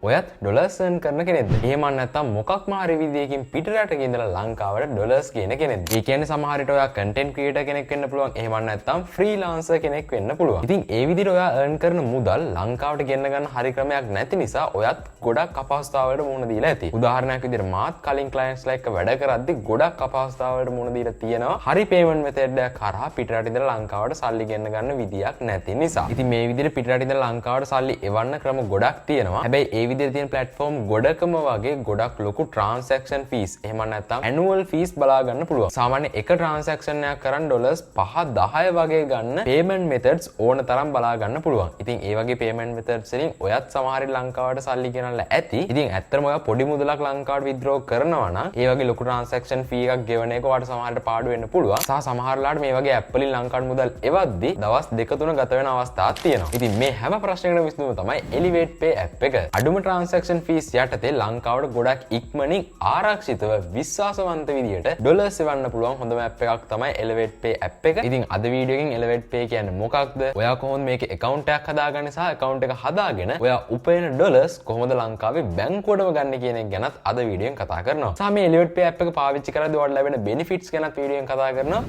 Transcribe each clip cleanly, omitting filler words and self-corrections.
ඔයත් dollars earn කරන කෙනෙක්ද? එහෙම නැත්නම් මොකක්ම හරි විදියකින් පිටරටක ඉඳලා ලංකාවට ඩොලර්ස් කියන කෙනෙක්ද? ඒ කියන්නේ සමහර විට ඔයා content creator කෙනෙක් වෙන්න පුළුවන්. එහෙම නැත්නම් freelancer කෙනෙක් වෙන්න පුළුවන්. ඉතින් ඒ විදිහට ඔයා earn කරන මුදල් ලංකාවට ගෙන්න ගන්න හරි ක්‍රමයක් නැති නිසා ඔයත් ගොඩක් අපහසුතාවලට මුහුණ දීලා ඇති. උදාහරණයක් විදිහට මාත් කලින් clients ලා එක්ක වැඩ කරද්දි ගොඩක් අපහසුතාවලට මුහුණ දීලා තියෙනවා. හරි payment method එකක් කරා පිටරට ඉඳලා ලංකාවට සල්ලි ගෙන්න ගන්න විදියක් නැති නිසා. ඉතින් මේ විදිහට පිටරට ඉඳලා ලංකාවට සල්ලි එවන්න ක්‍රම ගොඩක් තියෙනවා. හැබැයි ඒ විදිහට තියෙන platform ගොඩකම වගේ ගොඩක් ලොකු transaction fees එහෙම නැත්නම් annual fees බලා ගන්න පුළුවන්. සාමාන්‍ය එක transaction එකක් කරන් ඩොලර්ස් 5-10 වගේ ගන්න payment methods ඕන තරම් බලා ගන්න පුළුවන්. ඉතින් ඒ වගේ payment methods වලින් ඔයත් සමහර ලංකාවට සල්ලි ගෙනල්ලා ඇති. ඉතින් ඇත්තටම ඔයා පොඩි මුදලක් ලංකාවට withdraw කරනවා නම් ඒ වගේ ලොකු transaction fee එකක් ගෙවන එක ඔයාලට සමහරට පාඩු වෙන්න පුළුවන්. සහ සමහරලාට මේ වගේ app වලින් ලංකාවට මුදල් එවද්දි දවස් 2-3 ගත වෙන අවස්ථාවක් තියෙනවා. ඉතින් මේ හැම ප්‍රශ්නයකටම විසඳුම තමයි Elevate Pay app එක. අඩුම transaction fees යටතේ ලංකාවට ගොඩක් ඉක්මනින් ආරක්ෂිතව විශ්වාසවන්ත විදියට ඩොලර්ස් එවන්න පුළුවන් හොඳම app එකක් තමයි Elevate Pay app එක. ඉතින් අද වීඩියෝ එකෙන් Elevate Pay කියන්නේ මොකක්ද? ඔයා කොහොමද මේකේ account එකක් හදාගන්නේ සහ account එක හදාගෙන ඔයා උපයන ඩොලර්ස් කොහොමද ලංකාවේ බැංකුවටම ගන්න කියන එක ගැනත් අද වීඩියෝෙන් කතා කරනවා. සහ මේ Elevate Pay app එක පාවිච්චි කරද්දී ඔයාලට ලැබෙන benefits ගැනත් වීඩියෝෙන් කතා කරනවා.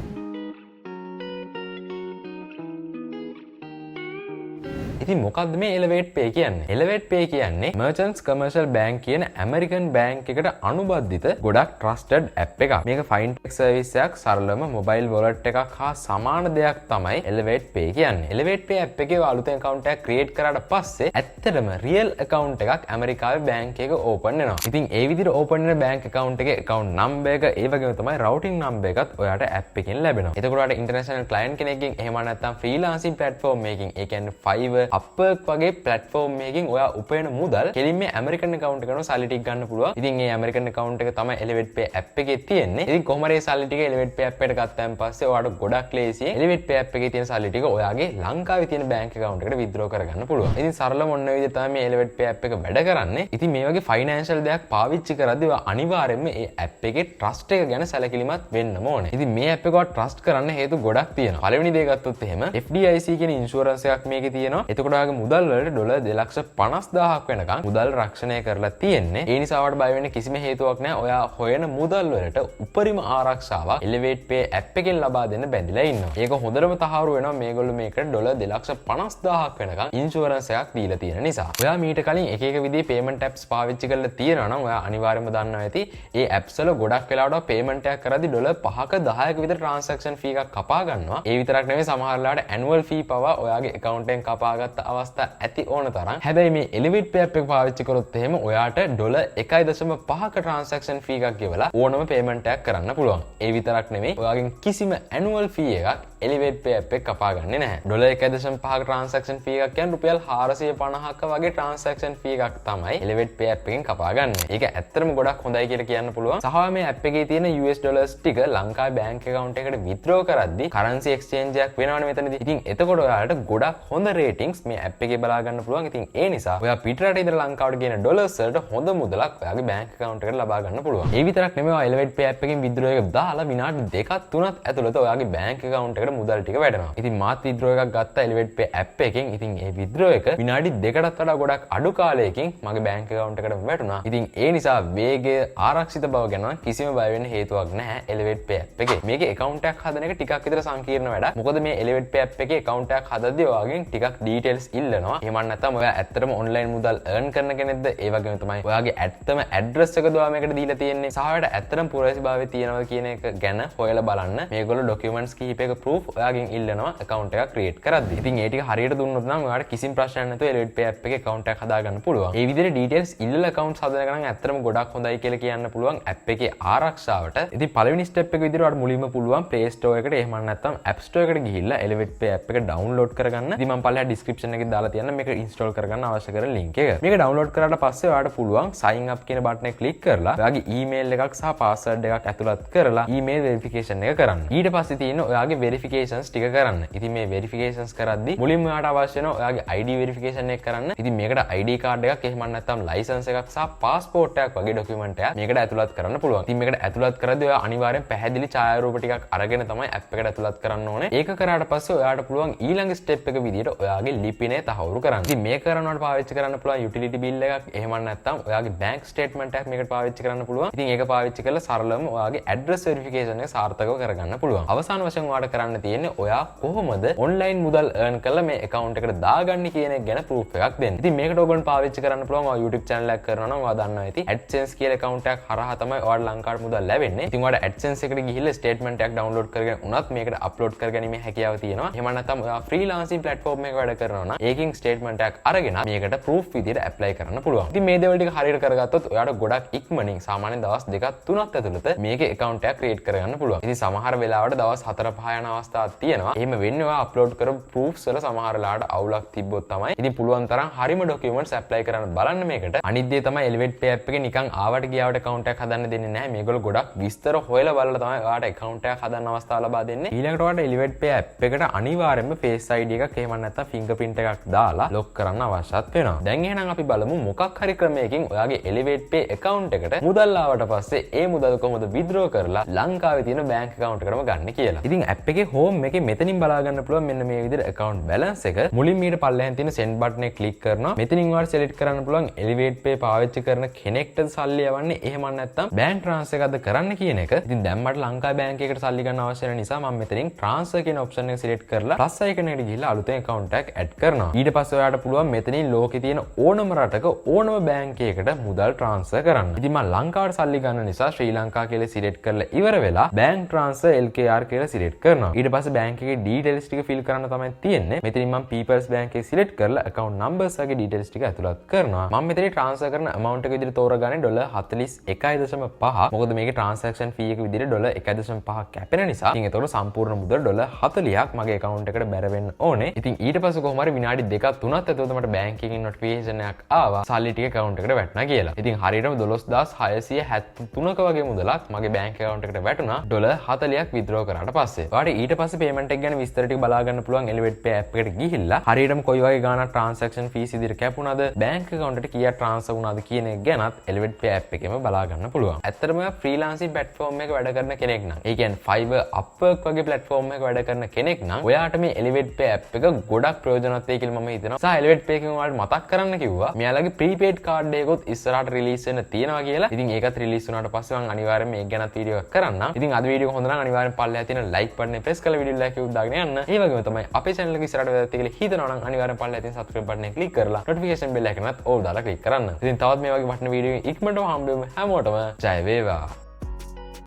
ඉතින් මොකක්ද මේ Elevate Pay කියන්නේ? Elevate Pay කියන්නේ Merchants Commercial Bank කියන American bank එකට අනුබද්ධිත ගොඩක් trusted app එකක්. මේක fintech service එකක්, සරලම mobile wallet එකක් හා සමාන දෙයක් තමයි Elevate Pay කියන්නේ. Elevate Pay app එකේ අලුතෙන් account එකක් create කරාට පස්සේ ඇත්තටම real account එකක් ඇමරිකාවේ bank එකක open වෙනවා. ඉතින් ඒ විදිහට open වෙන bank account එකේ account number එක ඒ වගේම තමයි routing number එකත් ඔයාට app එකෙන් ලැබෙනවා. එතකොට ඔයාට international client කෙනෙක්ගෙන් එහෙම නැත්නම් freelancing platform එකකින් ඒ කියන්නේ Fiverr Upwork වගේ platform එකකින් ඔයා උපයන මුදල් කෙලින්ම මේ American account එකට සල්ලි ටික ගන්න පුළුවන්. ඉතින් මේ American account එක තමයි Elevate Pay app එකේ තියෙන්නේ. ඉතින් කොහොම හරි සල්ලි ටික Elevate Pay app එකට ගත්තාන් පස්සේ ඔයාට ගොඩක් ලේසියෙන් Elevate Pay app එකේ තියෙන සල්ලි ටික ඔයාගේ ලංකාවේ තියෙන bank account එකට withdraw කරගන්න පුළුවන්. ඉතින් සරලම ඔන්න ඔය විදිහට තමයි මේ Elevate Pay app එක වැඩ කරන්නේ. ඉතින් මේ වගේ financial දෙයක් පාවිච්චි කරද්දී ඔයා අනිවාර්යයෙන්ම මේ app එකේ trust එක ගැන සැලකිලිමත් වෙන්නම ඕනේ. ඉතින් මේ app එක ඔයා trust කරන්න හේතු ගොඩක් තියෙනවා. පළවෙනි දේ ගත්තොත් එහෙම FDIC කියන insurance එකක් මේකේ තියෙනවා. එතකොට ඔයාගේ මුදල් වලට ඩොලර් 2,50,000ක් වෙනකන් මුදල් රක්ෂණය කරලා තියෙන්නේ. ඒ නිසා ඔයාලට බය වෙන්න කිසිම හේතුවක් නැහැ. ඔයා හොයන මුදල් වලට උපරිම ආරක්ෂාවක් Elevate Pay app එකෙන් ලබා දෙන්න බැඳිලා ඉන්නවා. ඒක හොඳටම තහවුරු වෙනවා මේගොල්ලෝ මේකට ඩොලර් 2,50,000ක් වෙනකන් ඉන්ෂුරන්ස් එකක් දීලා තියෙන නිසා. ඔයා මීට කලින් එක එක විදිහේ payment apps පාවිච්චි කරලා තියෙනවා නම් ඔයා අනිවාර්යයෙන්ම දන්නවා ඇති. ඒ apps වල ගොඩක් වෙලාවට payment එකක් කරද්දී ඩොලර් 5ක 10ක විතර transaction fee එකක් කපා ගන්නවා. ඒ විතරක් නෙවෙයි සමහර වෙලාවට annual fee පවා ඔයාගේ account එකෙන් කපාගත්ත අවස්ථා ඇති ඕන තරම්. හැබැයි මේ Elevate Pay app එක පාවිච්චි කරොත් එහෙම ඔයාට ඩොලර් 1.5ක transaction fee එකක් ගෙවලා ඕනම payment එකක් කරන්න පුළුවන්. ඒ විතරක් නෙවෙයි ඔයාගෙන් කිසිම annual fee එකක් Elevate Pay app එක කපා ගන්නේ නැහැ. ඩොලර් 1.5ක transaction fee එකක් කියන්නේ රුපියල් 450ක වගේ transaction fee එකක් තමයි Elevate Pay app එකෙන් කපා ගන්න. ඒක ඇත්තටම ගොඩක් හොඳයි කියලා කියන්න පුළුවන්. සහ මේ app එකේ තියෙන US dollars ටික ලංකාවේ bank account එකට withdraw කරද්දී currency exchange එකක් වෙනවනේ මෙතනදී. ඉතින් එතකොට ඔයාලට ගොඩක් හොඳ ratings මේ app එකේ බලා ගන්න පුළුවන්. ඉතින් ඒ නිසා ඔයා පිටරට ඉඳලා ලංකාවට ගෙන ඩොලර්ස් වලට හොඳ මුදලක් ඔයාගේ bank account එකට ලබා ගන්න පුළුවන්. ඒ විතරක් නෙමෙයි ඔයා Elevate Pay app එකෙන් withdraw එක දාලා විනාඩි 2-3ක් ඇතුළත ඔයාගේ bank account එකට මුදල් ටික වැටෙනවා. ඉතින් මාත් withdraw එකක් ගත්තා Elevate Pay app එකෙන්. ඉතින් ඒ withdraw එක විනාඩි 2කටත් වඩා ගොඩක් අඩු කාලයකින් මගේ bank account එකට වැටුණා. ඉතින් ඒ නිසා වේගය ආරක්ෂිත බව ගැන කිසිම බය වෙන්න හේතුවක් නැහැ Elevate Pay app එකේ. මේකේ account එකක් හදන එක ටිකක් විතර සංකීර්ණ වැඩක්. මොකද මේ Elevate Pay app එකේ account එකක් හදද්දී ඔයාගෙන් ටිකක් details ඉල්ලනවා. එහෙම නැත්නම් ඔයා ඇත්තටම online මුදල් earn කරන කෙනෙක්ද? ඒ වගේම තමයි ඔයාගේ ඇත්තම address එකද ඔයා මේකට දීලා තියෙන්නේ? සහ ඔයාට ඇත්තටම පුරවැසිභාවය තියෙනවද කියන එක ගැන හොයලා බලන්න මේගොල්ලෝ documents කිහිපයක proof ඔයාගෙන් ඉල්ලනවා account එකක් create කරද්දී. ඉතින් ඒ ටික හරියට දුන්නොත් නම් ඔයාට කිසිම ප්‍රශ්නයක් නැතුව Elevate Pay app එකේ account එකක් හදාගන්න පුළුවන්. ඒ විදිහට details ඉල්ලලා accounts හදන එක නම් ඇත්තටම ගොඩක් හොඳයි කියලා කියන්න පුළුවන් app එකේ ආරක්ෂාවට. ඉතින් පළවෙනි step එක විදිහට ඔයාට මුලින්ම පුළුවන් Play Store එකට එහෙම නැත්නම් App Store එකට ගිහිල්ලා Elevate Pay app එක download කරගන්න. ඉතින් මම පල්ලෙහා description එකේ දාලා තියන්න මේක install කරගන්න අවශ්‍ය කරන link එක. මේක download කරාට පස්සේ ඔයාට පුළුවන් sign up කියන button එක click කරලා ඔයාගේ email එකක් සහ password එකක් ඇතුළත් කරලා email verification එක කරන්න. ඊට පස්සේ තියෙන ඔයාගේ verification වෙරිෆිකේෂන්ස් ටික කරන්න. ඉතින් මේ වෙරිෆිකේෂන්ස් කරද්දී මුලින්ම ඔයාට අවශ්‍ය වෙනවා ඔයාගේ ID වෙරිෆිකේෂන් එක කරන්න. ඉතින් මේකට ID කාඩ් එකක් එහෙම නැත්නම් ලයිසන්ස් එකක් සහ පාස්පෝර්ට් එකක් වගේ ડોකියුමන්ට් එකක් මේකට ඇතුළත් කරන්න පුළුවන්. ඉතින් මේකට ඇතුළත් කරද්දී ඔයා අනිවාර්යෙන් පැහැදිලි ඡායාරූප ටිකක් අරගෙන තමයි ඇප් එකට ඇතුළත් කරන්න ඕනේ. ඒක කරාට පස්සේ ඔයාට පුළුවන් ඊළඟ ස්ටෙප් එක විදිහට ඔයාගේ ලිපිනේ තහවුරු කරන්න. ඉතින් මේක කරනවට පාවිච්චි කරන්න පුළුවන් යුටිලිටි බිල් එකක් එහෙම නැත්නම් ඔයාගේ බැංක් ස්ටේට්මන්ට් එකක් මේකට පාවිච්චි කරන්න පුළුවන්. ඉතින් ඒක පාවිච්චි කරලා සරලවම ඔයාගේ ඇඩ්‍රස් වෙරිෆිකේෂන් එක සාර්ථකව කරගන්න පුළුවන්. අවසාන වශයෙන් ඔයාට කරන්න තියෙන්නේ ඔයා කොහොමද ඔන්ලයින් මුදල් earn කරලා මේ account එකට දාගන්නේ කියන එක ගැන proof එකක් දෙන්න. ඉතින් මේකට ඔයගොල්ලෝ පාවිච්චි කරන්න පුළුවන් ඔයා YouTube channel එකක් කරනවා නම් ඔයා දන්නවා ඇති AdSense කියලා account එකක් හරහා තමයි ඔයාලා ලංකාවට මුදල් ලැබෙන්නේ. ඉතින් ඔයාලා AdSense එකට ගිහිල්ලා statement එකක් download කරගෙන උනත් මේකට upload කරගැනීමේ හැකියාව තියෙනවා. එහෙම නැත්නම් ඔයා freelancing platform එකක වැඩ කරනවා නම් ඒකෙන් statement එකක් අරගෙන මේකට proof විදිහට apply කරන්න පුළුවන්. ඉතින් මේ දේවල් ටික හරියට කරගත්තොත් ඔයාට ගොඩක් ඉක්මනින් සාමාන්‍යයෙන් දවස් 2-3ක් ඇතුළත මේකේ account එකක් create කරගන්න පුළුවන්. ඉතින් සමහර වෙලාවට දවස් 4-5 යන අවස්ථාවක් තියෙනවා. එහෙම වෙන්නේ ඔයා upload කරපු proofs වල සමහර වෙලාවට අවුලක් තිබ්බොත් තමයි. ඉතින් පුළුවන් තරම් හරිම documents apply කරන්න බලන්න මේකට. අනිත් දේ තමයි Elevate Pay app එකේ නිකන් ආවට ගියාවට account එකක් හදන්න දෙන්නේ නැහැ. මේගොල්ලෝ ගොඩක් විස්තර හොයලා බලලා තමයි ඔයාට account එකක් හදන්න අවස්ථාව ලබා දෙන්නේ. ඊළඟට ඔයාට Elevate Pay app එකට අනිවාර්යයෙන්ම Face ID එකක් එහෙම නැත්නම් fingerprint එකක් දාලා lock කරන්න අවශ්‍යත් වෙනවා. දැන් එහෙනම් අපි බලමු මොකක් හරි ක්‍රමයකින් ඔයාගේ Elevate Pay account එකට මුදල් ආවට පස්සේ ඒ මුදල් කොහොමද withdraw කරලා ලංකාවේ තියෙන bank account එකටම ගන්න කියලා. ඉතින් app එකේ home එකේ මෙතනින් බලා ගන්න පුළුවන් මෙන්න මේ විදිහට account balance එක. මුලින් මීට පල්ලෙහෙන් තියෙන send button එක click කරනවා. මෙතනින් ඔයාලා select කරන්න පුළුවන් Elevate Pay පාවිච්චි කරන කෙනෙක්ටද සල්ලි යවන්නේ එහෙම නැත්නම් bank transfer එකක්ද කරන්න කියන එක. ඉතින් දැන් මට ලංකාවේ bank එකකට සල්ලි ගන්න අවශ්‍ය වෙන නිසා මම මෙතනින් transfer කියන option එක select කරලා plus icon එකට ගිහිල්ලා අලුතෙන් account එකක් add කරනවා. ඊට පස්සේ ඔයාට පුළුවන් මෙතනින් ලෝකේ තියෙන ඕනම රටක ඕනම bank එකකට මුදල් transfer කරන්න. ඉතින් මම ලංකාවට සල්ලි ගන්න නිසා ශ්‍රී ලංකා කියලා select කරලා ඉවර වෙලා bank transfer LKR කියලා select කරනවා. ඊට පස්සේ bank එකේ details ටික fill කරන්න තමයි තියෙන්නේ. මෙතනින් මම People's Bank එක select කරලා account numbers වගේ details ටික ඇතුළත් කරනවා. මම මෙතනින් transfer කරන amount එක විදිහට තෝරගන්නේ $41.5. මොකද මේකේ transaction fee එක විදිහට $1.5 කැපෙන නිසා. ඉතින් ඒතකොට සම්පූර්ණ මුදල $40ක් මගේ account එකට බැර වෙන්න ඕනේ. ඉතින් ඊට පස්සේ කොහොම හරි විනාඩි 2-3ක් ඇතුළත මට bank එකකින් notification එකක් ආවා. සල්ලි ටික account එකට වැටුණා කියලා. ඉතින් හරියටම 12673ක වගේ මුදලක් මගේ bank account එකට වැටුණා $40ක් withdraw කරාට පස්සේ. ඔයාලට ඊට පස්සේ payment එක ගැන විස්තර ටික බලා ගන්න පුළුවන් Elevate Pay app එකට ගිහිල්ලා හරියටම කොයි වගේ ගාණක් transaction fees විදිහට කැපුණාද bank account එකට කීයක් transfer වුණාද කියන එක ගැනත් Elevate Pay app එකේම බලා ගන්න පුළුවන්. ඇත්තටම freelancing platform එකක වැඩ කරන කෙනෙක් නම් ඒ කියන්නේ Fiverr Upwork වගේ platform එකක වැඩ කරන කෙනෙක් නම් ඔයාට මේ Elevate Pay app එක ගොඩක් ප්‍රයෝජනවත් වෙයි කියලා මම හිතනවා. සහ Elevate Pay එකෙන් ඔයාලට මතක් කරන්න කිව්වා මෙයාලගේ prepaid card එකකොත් ඉස්සරහට release වෙන්න තියෙනවා කියලා. ඉතින් ඒකත් release වුණාට පස්සේ මම අනිවාර්යෙන් මේක ගැනත් වීඩියෝ එකක් කරන්නම්. ඉතින් අද වීඩියෝ එක හොඳ නම් අනිවාර්යෙන් පල්ලෙහා තියෙන like button එක press කරලා වීඩියෝ like එක දාගෙන යන්න. ඒ වගේම තමයි අපේ channel එක ඉස්සරහට වැදගත් කියලා හිතනවා නම් අනිවාර්යෙන් පල්ලෙහා තියෙන subscribe button එක click කරලා notification bell එක නත් all දාලා click කරන්න. ඉතින් තවත් මේ වගේ වටින වීඩියෝ ඉක්මනටම හම්බෙමු හැමෝටම ජය වේවා.